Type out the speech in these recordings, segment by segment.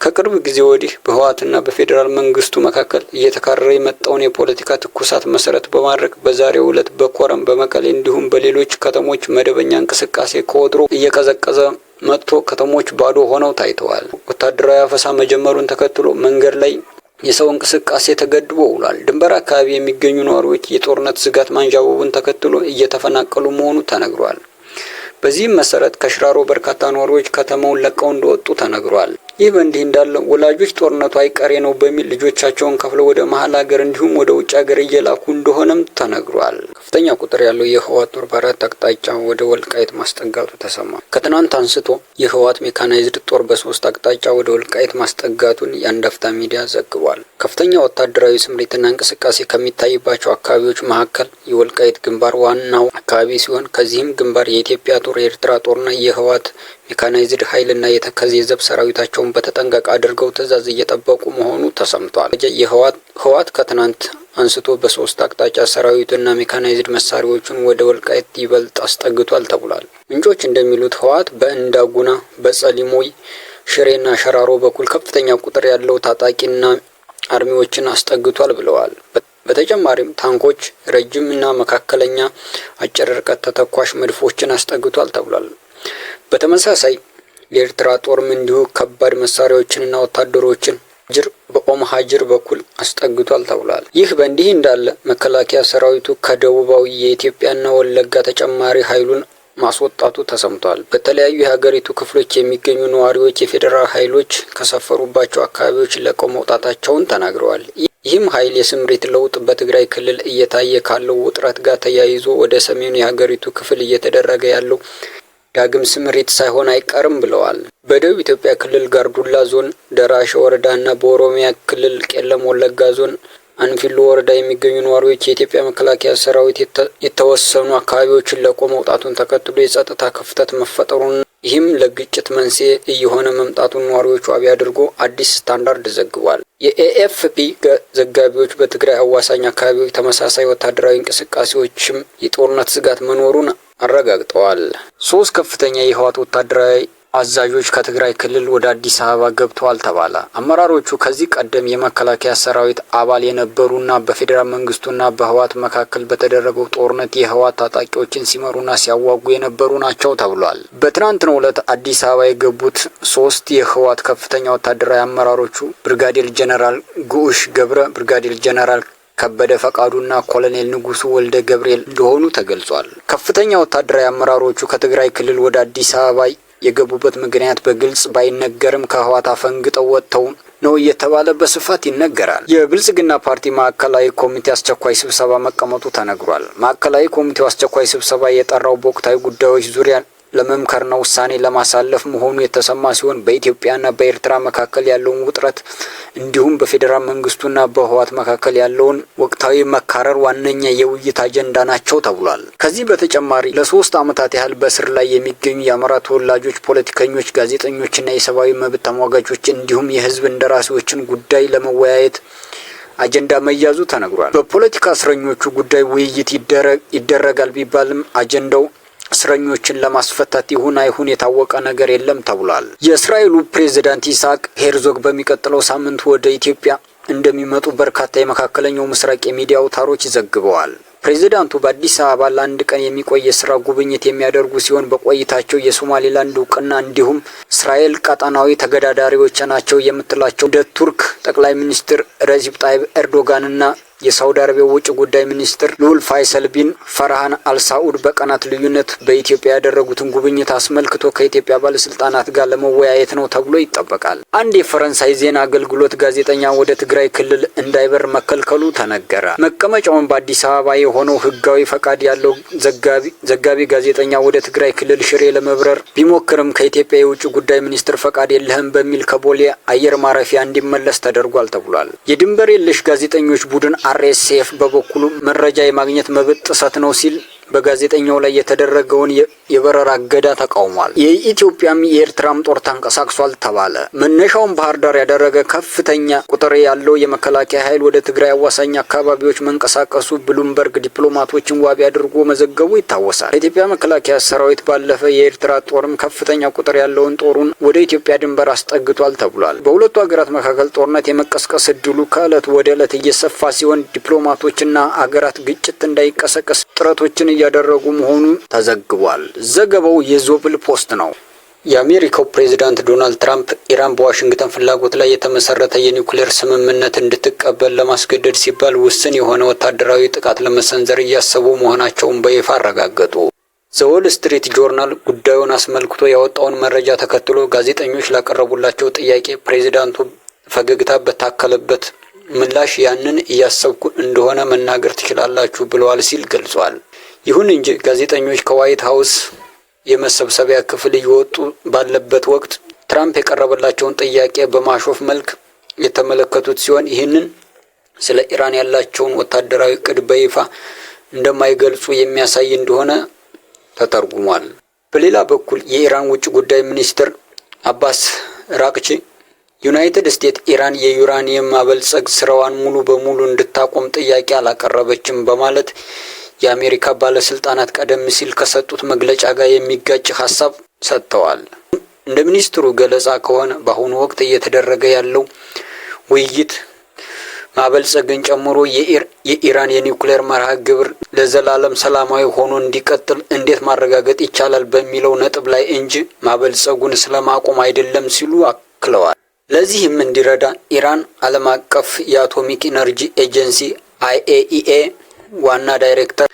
ከቅርብ ጊዜ ወዲህ በህወሓትና በፌዴራል መንግስቱ መካከል እየተካረረ የመጣውን የፖለቲካ ትኩሳት መሰረት በማድረግ በዛሬው ዕለት በኮረም በመቀሌ እንዲሁም በሌሎች ከተሞች መደበኛ እንቅስቃሴ ከወትሮ እየቀዘቀዘ መጥቶ ከተሞች ባዶ ሆነው ታይተዋል። ወታደራዊ አፈሳ መጀመሩን ተከትሎ መንገድ ላይ የሰው እንቅስቃሴ ተገድቦ ውሏል። ድንበር አካባቢ የሚገኙ ነዋሪዎች የጦርነት ስጋት ማንዣበቡን ተከትሎ እየተፈናቀሉ መሆኑ ተነግሯል። በዚህም መሰረት ከሽራሮ በርካታ ነዋሪዎች ከተማውን ለቀው እንደወጡ ተነግሯል። ይህ በእንዲህ እንዳለ ወላጆች ጦርነቱ አይቀሬ ነው በሚል ልጆቻቸውን ከፍለው ወደ መሀል ሀገር እንዲሁም ወደ ውጭ ሀገር እየላኩ እንደሆነም ተነግሯል። ከፍተኛ ቁጥር ያለው የህወሓት ጦር በአራት አቅጣጫ ወደ ወልቃይት ማስጠጋቱ ተሰማ። ከትናንት አንስቶ የህወሓት ሜካናይዝድ ጦር በ3 አቅጣጫ ወደ ወልቃይት ማስጠጋቱን የአንድ አፍታ ሚዲያ ዘግቧል። ከፍተኛ ወታደራዊ ስምሪትና እንቅስቃሴ ከሚታይባቸው አካባቢዎች መካከል የወልቃይት ግንባር ዋናው አካባቢ ሲሆን ከዚህም ግንባር የኢትዮጵያ ጦር፣ የኤርትራ ጦርና የህወሓት ሜካናይዝድ ኃይልና የተከዜ ዘብ ሰራዊታቸውን በተጠንቀቅ አድርገው ትዕዛዝ እየጠበቁ መሆኑ ተሰምቷል። ህወሓት ከትናንት አንስቶ በ3 አቅጣጫ ሰራዊቱና ሜካናይዝድ መሳሪያዎቹን ወደ ወልቃይት ይበልጥ አስጠግቷል ተብሏል። ምንጮች እንደሚሉት ህወሓት በእንዳጉና፣ በጸሊሞይ፣ ሽሬና ሸራሮ በኩል ከፍተኛ ቁጥር ያለው ታጣቂና አርሚዎችን አስጠግቷል ብለዋል። በተጨማሪም ታንኮች፣ ረጅም እና መካከለኛ አጭር ርቀት ተተኳሽ መድፎችን አስጠግቷል ተብሏል። በተመሳሳይ የኤርትራ ጦርም እንዲሁ ከባድ መሳሪያዎችንና ወታደሮችን በኦም ሀጅር በኩል አስጠግቷል ተብሏል። ይህ በእንዲህ እንዳለ መከላከያ ሰራዊቱ ከደቡባዊ የኢትዮጵያና ወለጋ ተጨማሪ ኃይሉን ማስወጣቱ ተሰምቷል። በተለያዩ የሀገሪቱ ክፍሎች የሚገኙ ነዋሪዎች የፌዴራል ኃይሎች ከሰፈሩባቸው አካባቢዎች ለቀው መውጣታቸውን ተናግረዋል። ይህም ኃይል የስምሪት ለውጥ በትግራይ ክልል እየታየ ካለው ውጥረት ጋር ተያይዞ ወደ ሰሜኑ የሀገሪቱ ክፍል እየተደረገ ያለው ዳግም ስምሪት ሳይሆን አይቀርም ብለዋል። በደቡብ ኢትዮጵያ ክልል ጋርዱላ ዞን ደራሼ ወረዳ እና በኦሮሚያ ክልል ቄለም ወለጋ ዞን አንፊሎ ወረዳ የሚገኙ ነዋሪዎች የኢትዮጵያ መከላከያ ሰራዊት የተወሰኑ አካባቢዎችን ለቆ መውጣቱን ተከትሎ የጸጥታ ክፍተት መፈጠሩን ይህም ለግጭት መንስኤ እየሆነ መምጣቱን ነዋሪዎቹ ዋቢ አድርጎ አዲስ ስታንዳርድ ዘግቧል። የኤኤፍፒ ዘጋቢዎች በትግራይ አዋሳኝ አካባቢዎች ተመሳሳይ ወታደራዊ እንቅስቃሴዎችም የጦርነት ስጋት መኖሩን አረጋግጠዋል። 3 ከፍተኛ የህወሓት ወታደራዊ አዛዦች ከትግራይ ክልል ወደ አዲስ አበባ ገብተዋል ተባለ። አመራሮቹ ከዚህ ቀደም የመከላከያ ሰራዊት አባል የነበሩና በፌዴራል መንግስቱና በህወሓት መካከል በተደረገው ጦርነት የህወሓት ታጣቂዎችን ሲመሩና ሲያዋጉ የነበሩ ናቸው ተብሏል። በትናንትናው ዕለት አዲስ አበባ የገቡት 3 የህወሓት ከፍተኛ ወታደራዊ አመራሮቹ ብርጋዴር ጀነራል ጉዑሽ ገብረ፣ ብርጋዴር ጀነራል ከበደ ፈቃዱና ኮሎኔል ንጉሱ ወልደ ገብርኤል እንደሆኑ ተገልጿል። ከፍተኛ ወታደራዊ አመራሮቹ ከትግራይ ክልል ወደ አዲስ አበባ የገቡበት ምክንያት በግልጽ ባይነገርም ከህወሓት አፈንግጠው ወጥተው ነው እየተባለ በስፋት ይነገራል። የብልጽግና ፓርቲ ማዕከላዊ ኮሚቴ አስቸኳይ ስብሰባ መቀመጡ ተነግሯል። ማዕከላዊ ኮሚቴው አስቸኳይ ስብሰባ የጠራው በወቅታዊ ጉዳዮች ዙሪያ ለመምከርና ውሳኔ ለማሳለፍ መሆኑ የተሰማ ሲሆን በኢትዮጵያና በኤርትራ መካከል ያለውን ውጥረት እንዲሁም በፌዴራል መንግስቱና በህወሓት መካከል ያለውን ወቅታዊ መካረር ዋነኛ የውይይት አጀንዳ ናቸው ተብሏል። ከዚህ በተጨማሪ ለ3 ዓመታት ያህል በስር ላይ የሚገኙ የአማራ ተወላጆች፣ ፖለቲከኞች፣ ጋዜጠኞችና የሰብአዊ መብት ተሟጋቾች እንዲሁም የህዝብ እንደራሴዎችን ጉዳይ ለመወያየት አጀንዳ መያዙ ተነግሯል። በፖለቲካ እስረኞቹ ጉዳይ ውይይት ይደረጋል ቢባልም አጀንዳው እስረኞችን ለማስፈታት ይሁን አይሁን የታወቀ ነገር የለም ተብሏል። የእስራኤሉ ፕሬዝዳንት ይስሐቅ ሄርዞግ በሚቀጥለው ሳምንት ወደ ኢትዮጵያ እንደሚመጡ በርካታ የመካከለኛው ምስራቅ የሚዲያ አውታሮች ዘግበዋል። ፕሬዝዳንቱ በአዲስ አበባ ለአንድ ቀን የሚቆይ የስራ ጉብኝት የሚያደርጉ ሲሆን በቆይታቸው የሶማሌላንድ እውቅና እንዲሁም እስራኤል ቀጣናዊ ተገዳዳሪዎች ናቸው የምትላቸው እንደ ቱርክ ጠቅላይ ሚኒስትር ረሲፕ ጣይብ ኤርዶጋንና የሳውዲ አረቢያ ውጭ ጉዳይ ሚኒስትር ሉል ፋይሰል ቢን ፈርሃን አልሳኡድ በቀናት ልዩነት በኢትዮጵያ ያደረጉትን ጉብኝት አስመልክቶ ከኢትዮጵያ ባለስልጣናት ጋር ለመወያየት ነው ተብሎ ይጠበቃል። አንድ የፈረንሳይ ዜና አገልግሎት ጋዜጠኛ ወደ ትግራይ ክልል እንዳይበር መከልከሉ ተነገረ። መቀመጫውን በአዲስ አበባ የሆነው ህጋዊ ፈቃድ ያለው ዘጋቢ ጋዜጠኛ ወደ ትግራይ ክልል ሽሬ ለመብረር ቢሞክርም ከኢትዮጵያ የውጭ ጉዳይ ሚኒስትር ፈቃድ የለህም በሚል ከቦሌ አየር ማረፊያ እንዲመለስ ተደርጓል ተብሏል። የድንበር የለሽ ጋዜጠኞች ቡድን አርኤስኤፍ በበኩሉ መረጃ የማግኘት መብት ጥሰት ነው ሲል በጋዜጠኛው ላይ የተደረገውን የበረራ እገዳ ተቃውሟል። የኢትዮጵያም የኤርትራም ጦር ተንቀሳቅሷል ተባለ። መነሻውን ባህር ዳር ያደረገ ከፍተኛ ቁጥር ያለው የመከላከያ ኃይል ወደ ትግራይ አዋሳኝ አካባቢዎች መንቀሳቀሱ ብሉምበርግ ዲፕሎማቶችን ዋቢ አድርጎ መዘገቡ ይታወሳል። የኢትዮጵያ መከላከያ ሰራዊት ባለፈ የኤርትራ ጦርም ከፍተኛ ቁጥር ያለውን ጦሩን ወደ ኢትዮጵያ ድንበር አስጠግቷል ተብሏል። በሁለቱ ሀገራት መካከል ጦርነት የመቀስቀስ እድሉ ከዕለት ወደ ዕለት እየሰፋ ሲሆን ዲፕሎማቶችና አገራት ግጭት እንዳይቀሰቀስ ጥረቶችን እያደረጉ መሆኑ ተዘግቧል። ዘገባው የዞብል ፖስት ነው። የአሜሪካው ፕሬዝዳንት ዶናልድ ትራምፕ ኢራን በዋሽንግተን ፍላጎት ላይ የተመሰረተ የኒውክሌር ስምምነት እንድትቀበል ለማስገደድ ሲባል ውስን የሆነ ወታደራዊ ጥቃት ለመሰንዘር እያሰቡ መሆናቸውን በይፋ አረጋገጡ። ዘ ስትሪት ጆርናል ጉዳዩን አስመልክቶ ያወጣውን መረጃ ተከትሎ ጋዜጠኞች ላቀረቡላቸው ጥያቄ ፕሬዝዳንቱ ፈገግታ በታከለበት ምላሽ ያንን እያሰብኩ እንደሆነ መናገር ትችላላችሁ ብለዋል ሲል ገልጿል። ይሁን እንጂ ጋዜጠኞች ከዋይት ሀውስ የመሰብሰቢያ ክፍል እየወጡ ባለበት ወቅት ትራምፕ የቀረበላቸውን ጥያቄ በማሾፍ መልክ የተመለከቱት ሲሆን ይህንን ስለ ኢራን ያላቸውን ወታደራዊ ዕቅድ በይፋ እንደማይገልጹ የሚያሳይ እንደሆነ ተተርጉሟል። በሌላ በኩል የኢራን ውጭ ጉዳይ ሚኒስትር አባስ ራቅቺ ዩናይትድ ስቴትስ ኢራን የዩራኒየም ማበልጸግ ስራዋን ሙሉ በሙሉ እንድታቆም ጥያቄ አላቀረበችም በማለት የአሜሪካ ባለስልጣናት ቀደም ሲል ከሰጡት መግለጫ ጋር የሚጋጭ ሀሳብ ሰጥተዋል። እንደ ሚኒስትሩ ገለጻ ከሆነ በአሁኑ ወቅት እየተደረገ ያለው ውይይት ማበልጸግን ጨምሮ የኢራን የኒውክሌር መርሃ ግብር ለዘላለም ሰላማዊ ሆኖ እንዲቀጥል እንዴት ማረጋገጥ ይቻላል በሚለው ነጥብ ላይ እንጂ ማበልጸጉን ስለማቆም አይደለም ሲሉ አክለዋል። ለዚህም እንዲረዳ ኢራን ዓለም አቀፍ የአቶሚክ ኢነርጂ ኤጀንሲ IAEA ዋና ዳይሬክተር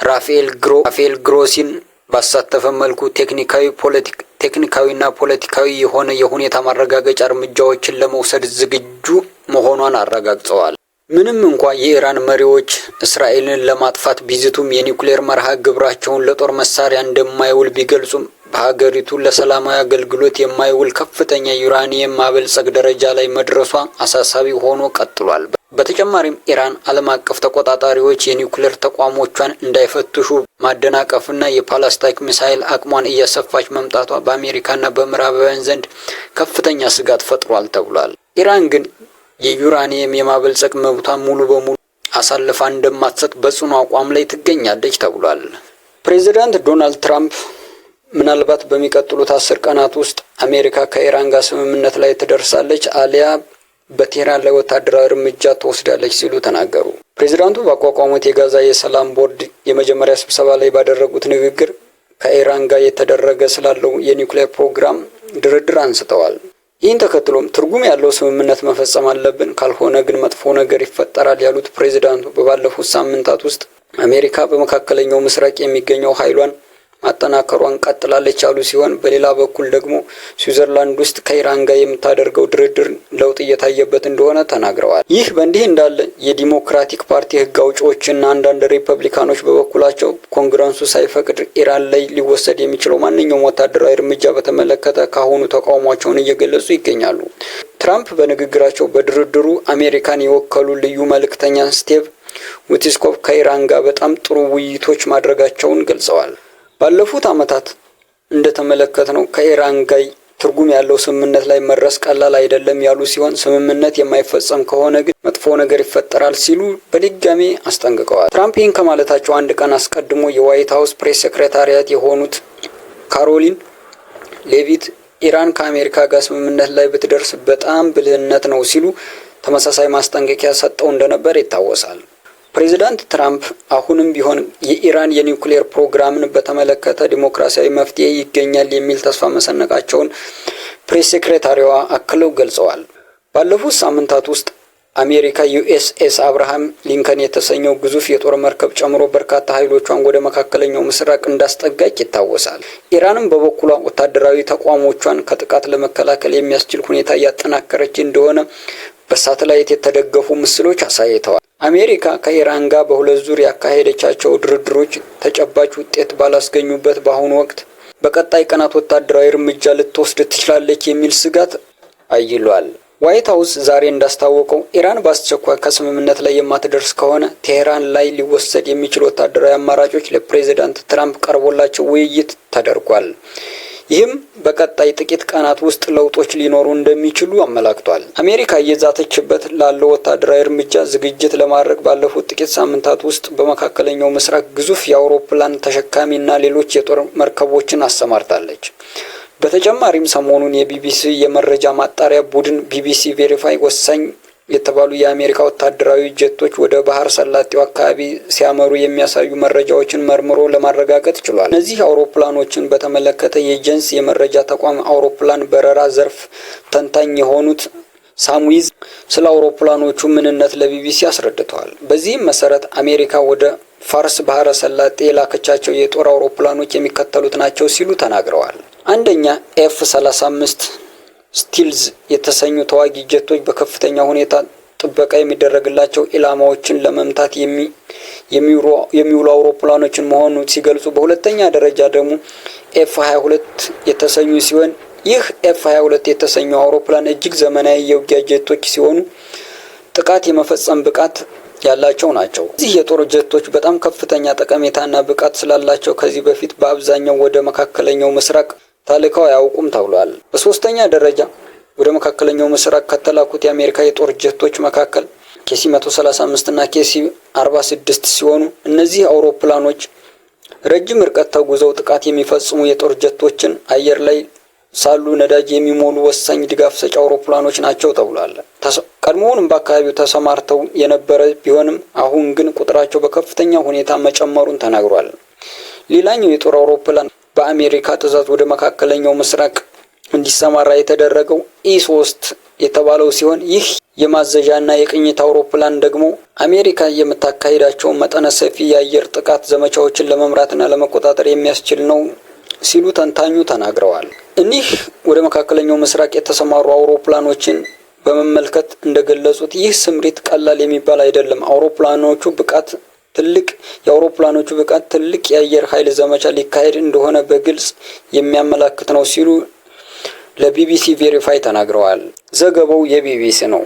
ራፋኤል ግሮሲን ባሳተፈ መልኩ ቴክኒካዊና ፖለቲካዊ የሆነ የሁኔታ ማረጋገጫ እርምጃዎችን ለመውሰድ ዝግጁ መሆኗን አረጋግጠዋል። ምንም እንኳ የኢራን መሪዎች እስራኤልን ለማጥፋት ቢዝቱም የኒውክሌር መርሃ ግብራቸውን ለጦር መሳሪያ እንደማይውል ቢገልጹም በሀገሪቱ ለሰላማዊ አገልግሎት የማይውል ከፍተኛ ዩራኒየም ማበልጸግ ደረጃ ላይ መድረሷ አሳሳቢ ሆኖ ቀጥሏል። በተጨማሪም ኢራን ዓለም አቀፍ ተቆጣጣሪዎች የኒውክሌር ተቋሞቿን እንዳይፈትሹ ማደናቀፍና የባላስቲክ ሚሳይል አቅሟን እያሰፋች መምጣቷ በአሜሪካና በምዕራባውያን ዘንድ ከፍተኛ ስጋት ፈጥሯል ተብሏል። ኢራን ግን የዩራኒየም የማበልጸግ መብቷን ሙሉ በሙሉ አሳልፋ እንደማትሰጥ በጽኑ አቋም ላይ ትገኛለች ተብሏል። ፕሬዚዳንት ዶናልድ ትራምፕ ምናልባት በሚቀጥሉት 10 ቀናት ውስጥ አሜሪካ ከኢራን ጋር ስምምነት ላይ ትደርሳለች አሊያ በቴህራን ላይ ወታደራዊ እርምጃ ትወስዳለች ሲሉ ተናገሩ። ፕሬዚዳንቱ ባቋቋሙት የጋዛ የሰላም ቦርድ የመጀመሪያ ስብሰባ ላይ ባደረጉት ንግግር ከኢራን ጋር የተደረገ ስላለው የኒውክሌር ፕሮግራም ድርድር አንስተዋል። ይህን ተከትሎም ትርጉም ያለው ስምምነት መፈጸም አለብን፣ ካልሆነ ግን መጥፎ ነገር ይፈጠራል ያሉት ፕሬዚዳንቱ በባለፉት ሳምንታት ውስጥ አሜሪካ በመካከለኛው ምስራቅ የሚገኘው ኃይሏን ማጠናከሯን ቀጥላለች ያሉ ሲሆን በሌላ በኩል ደግሞ ስዊዘርላንድ ውስጥ ከኢራን ጋር የምታደርገው ድርድር ለውጥ እየታየበት እንደሆነ ተናግረዋል። ይህ በእንዲህ እንዳለ የዲሞክራቲክ ፓርቲ ሕግ አውጪዎችና አንዳንድ ሪፐብሊካኖች በበኩላቸው ኮንግረሱ ሳይፈቅድ ኢራን ላይ ሊወሰድ የሚችለው ማንኛውም ወታደራዊ እርምጃ በተመለከተ ካሁኑ ተቃውሟቸውን እየገለጹ ይገኛሉ። ትራምፕ በንግግራቸው በድርድሩ አሜሪካን የወከሉ ልዩ መልእክተኛ ስቲቭ ዊትኮፍ ከኢራን ጋር በጣም ጥሩ ውይይቶች ማድረጋቸውን ገልጸዋል። ባለፉት ዓመታት እንደተመለከትነው ከኢራን ጋር ትርጉም ያለው ስምምነት ላይ መድረስ ቀላል አይደለም ያሉ ሲሆን ስምምነት የማይፈጸም ከሆነ ግን መጥፎ ነገር ይፈጠራል ሲሉ በድጋሚ አስጠንቅቀዋል። ትራምፕ ይህን ከማለታቸው አንድ ቀን አስቀድሞ የዋይት ሀውስ ፕሬስ ሴክሬታሪያት የሆኑት ካሮሊን ሌቪት ኢራን ከአሜሪካ ጋር ስምምነት ላይ ብትደርስ በጣም ብልህነት ነው ሲሉ ተመሳሳይ ማስጠንቀቂያ ሰጠው እንደነበር ይታወሳል። ፕሬዚዳንት ትራምፕ አሁንም ቢሆን የኢራን የኒውክሌር ፕሮግራምን በተመለከተ ዲሞክራሲያዊ መፍትሄ ይገኛል የሚል ተስፋ መሰነቃቸውን ፕሬስ ሴክሬታሪዋ አክለው ገልጸዋል። ባለፉት ሳምንታት ውስጥ አሜሪካ USS አብርሃም ሊንከን የተሰኘው ግዙፍ የጦር መርከብ ጨምሮ በርካታ ኃይሎቿን ወደ መካከለኛው ምስራቅ እንዳስጠጋች ይታወሳል። ኢራንም በበኩሏ ወታደራዊ ተቋሞቿን ከጥቃት ለመከላከል የሚያስችል ሁኔታ እያጠናከረች እንደሆነ በሳተላይት የተደገፉ ምስሎች አሳይተዋል። አሜሪካ ከኢራን ጋር በሁለት ዙር ያካሄደቻቸው ድርድሮች ተጨባጭ ውጤት ባላስገኙበት በአሁኑ ወቅት በቀጣይ ቀናት ወታደራዊ እርምጃ ልትወስድ ትችላለች የሚል ስጋት አይሏል። ዋይት ሀውስ ዛሬ እንዳስታወቀው ኢራን በአስቸኳይ ከስምምነት ላይ የማትደርስ ከሆነ ቴሄራን ላይ ሊወሰድ የሚችል ወታደራዊ አማራጮች ለፕሬዝዳንት ትራምፕ ቀርቦላቸው ውይይት ተደርጓል። ይህም በቀጣይ ጥቂት ቀናት ውስጥ ለውጦች ሊኖሩ እንደሚችሉ አመላክቷል። አሜሪካ እየዛተችበት ላለው ወታደራዊ እርምጃ ዝግጅት ለማድረግ ባለፉት ጥቂት ሳምንታት ውስጥ በመካከለኛው ምስራቅ ግዙፍ የአውሮፕላን ተሸካሚ እና ሌሎች የጦር መርከቦችን አሰማርታለች። በተጨማሪም ሰሞኑን የቢቢሲ የመረጃ ማጣሪያ ቡድን ቢቢሲ ቬሪፋይ ወሳኝ የተባሉ የአሜሪካ ወታደራዊ ጀቶች ወደ ባህር ሰላጤው አካባቢ ሲያመሩ የሚያሳዩ መረጃዎችን መርምሮ ለማረጋገጥ ችሏል። እነዚህ አውሮፕላኖችን በተመለከተ የጀንስ የመረጃ ተቋም አውሮፕላን በረራ ዘርፍ ተንታኝ የሆኑት ሳሙዊዝ ስለ አውሮፕላኖቹ ምንነት ለቢቢሲ አስረድተዋል። በዚህም መሰረት አሜሪካ ወደ ፋርስ ባህረ ሰላጤ የላከቻቸው የጦር አውሮፕላኖች የሚከተሉት ናቸው ሲሉ ተናግረዋል። አንደኛ F-35 ስቲልዝ የተሰኙ ተዋጊ ጀቶች በከፍተኛ ሁኔታ ጥበቃ የሚደረግላቸው ኢላማዎችን ለመምታት የሚውሉ አውሮፕላኖችን መሆኑን ሲገልጹ፣ በሁለተኛ ደረጃ ደግሞ F-22 የተሰኙ ሲሆን ይህ F-22 የተሰኘው አውሮፕላን እጅግ ዘመናዊ የውጊያ ጀቶች ሲሆኑ ጥቃት የመፈጸም ብቃት ያላቸው ናቸው። እዚህ የጦር ጀቶች በጣም ከፍተኛ ጠቀሜታና ብቃት ስላላቸው ከዚህ በፊት በአብዛኛው ወደ መካከለኛው ምስራቅ ተልከው አያውቁም ተብሏል። በሶስተኛ ደረጃ ወደ መካከለኛው ምስራቅ ከተላኩት የአሜሪካ የጦር ጀቶች መካከል KC-135 እና KC-46 ሲሆኑ እነዚህ አውሮፕላኖች ረጅም ርቀት ተጉዘው ጥቃት የሚፈጽሙ የጦር ጀቶችን አየር ላይ ሳሉ ነዳጅ የሚሞሉ ወሳኝ ድጋፍ ሰጪ አውሮፕላኖች ናቸው ተብሏል። ቀድሞውንም በአካባቢው ተሰማርተው የነበረ ቢሆንም አሁን ግን ቁጥራቸው በከፍተኛ ሁኔታ መጨመሩን ተናግሯል። ሌላኛው የጦር አውሮፕላን በአሜሪካ ትዕዛዝ ወደ መካከለኛው ምስራቅ እንዲሰማራ የተደረገው E-3 የተባለው ሲሆን ይህ የማዘዣና የቅኝት አውሮፕላን ደግሞ አሜሪካ የምታካሂዳቸውን መጠነ ሰፊ የአየር ጥቃት ዘመቻዎችን ለመምራትና ለመቆጣጠር የሚያስችል ነው ሲሉ ተንታኙ ተናግረዋል። እኒህ ወደ መካከለኛው ምስራቅ የተሰማሩ አውሮፕላኖችን በመመልከት እንደገለጹት ይህ ስምሪት ቀላል የሚባል አይደለም። የአውሮፕላኖቹ ብቃት ትልቅ የአየር ኃይል ዘመቻ ሊካሄድ እንደሆነ በግልጽ የሚያመላክት ነው ሲሉ ለቢቢሲ ቬሪፋይ ተናግረዋል። ዘገባው የቢቢሲ ነው።